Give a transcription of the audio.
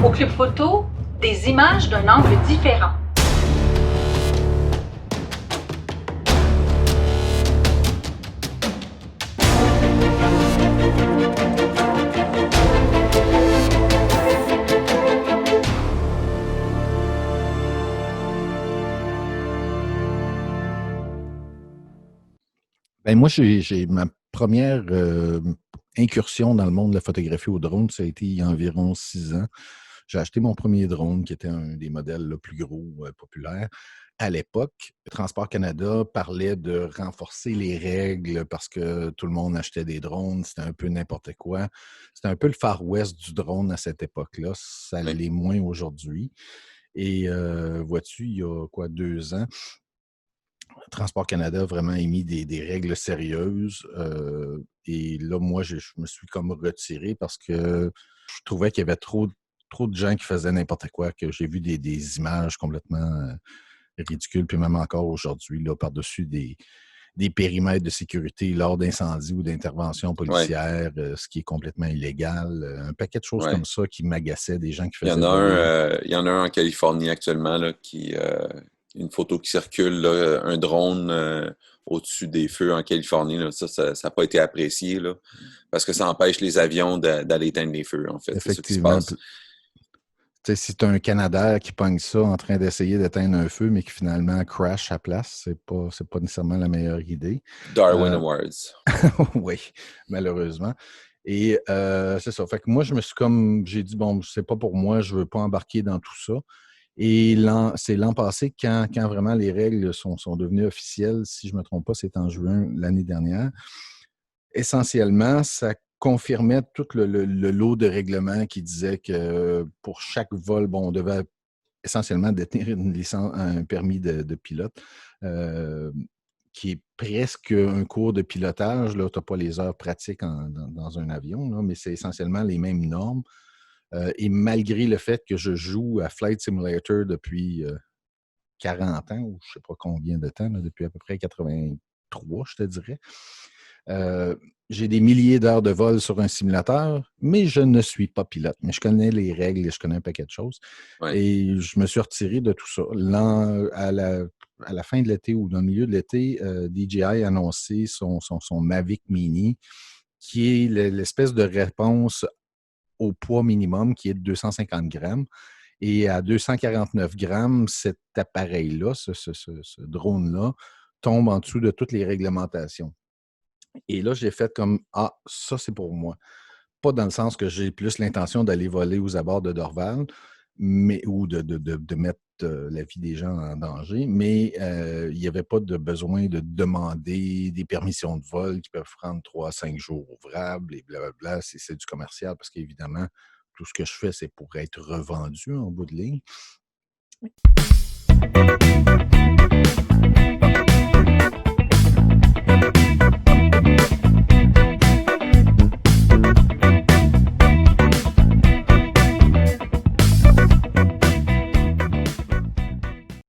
Au Club Photo, des images d'un angle différent. Ben moi, j'ai ma première incursion dans le monde de la photographie au drone, ça a été il y a environ 6 ans. J'ai acheté mon premier drone, qui était un des modèles le plus gros populaires. À l'époque, Transport Canada parlait de renforcer les règles parce que tout le monde achetait des drones, c'était un peu n'importe quoi. C'était un peu le Far West du drone à cette époque-là. Ça Oui. l'est moins aujourd'hui. Et vois-tu, il y a quoi, 2 ans, Transport Canada a vraiment émis des règles sérieuses. Et là, moi, je me suis comme retiré parce que je trouvais qu'il y avait trop de gens qui faisaient n'importe quoi, que j'ai vu des images complètement ridicules, puis même encore aujourd'hui, là, par-dessus des périmètres de sécurité lors d'incendies ou d'interventions Ouais, policières, ce qui est complètement illégal. Un paquet de choses ouais. comme ça qui m'agaçaient, des gens qui Il y en faisaient a un, voler. il y en a un en Californie actuellement là, une photo qui circule, là, un drone au-dessus des feux en Californie. Là. Ça n'a pas été apprécié là, parce que ça empêche les avions d'aller éteindre les feux, en fait. C'est ce qui se Effectivement. passe. Tu sais, si tu as un Canadair qui pogne ça en train d'essayer d'éteindre un feu, mais qui finalement crash à place, c'est pas nécessairement la meilleure idée. Darwin Euh, Awards. oui, malheureusement. Et c'est ça. Fait que moi, j'ai dit, bon, c'est pas pour moi, je veux pas embarquer dans tout ça. Et c'est l'an passé, quand vraiment les règles sont devenues officielles, si je ne me trompe pas, c'est en juin l'année dernière. Essentiellement, ça confirmait tout le lot de règlements qui disait que pour chaque vol, bon, on devait essentiellement détenir une licence, un permis de pilote, euh, qui est presque un cours de pilotage. Là, tu n'as pas les heures pratiques dans un avion, là, mais c'est essentiellement les mêmes normes. Et malgré le fait que je joue à Flight Simulator depuis 40 ans, ou je ne sais pas combien de temps, là, depuis à peu près 83, je te dirais, euh, j'ai des milliers d'heures de vol sur un simulateur, mais je ne suis pas pilote. Mais je connais les règles et je connais un paquet de choses. Ouais. Et je me suis retiré de tout ça. À la fin de l'été ou dans le milieu de l'été, DJI a annoncé son Mavic Mini, qui est l'espèce de réponse au poids minimum, qui est de 250 grammes. Et à 249 grammes, cet appareil-là, ce drone-là, tombe en dessous de toutes les réglementations. Et là, j'ai fait comme, ah, ça, c'est pour moi. Pas dans le sens que j'ai plus l'intention d'aller voler aux abords de Dorval, mais, ou de mettre la vie des gens en danger, mais il n'y avait pas de besoin de demander des permissions de vol qui peuvent prendre 3 à 5 jours ouvrables et blablabla. C'est du commercial parce qu'évidemment, tout ce que je fais, c'est pour être revendu en bout de ligne.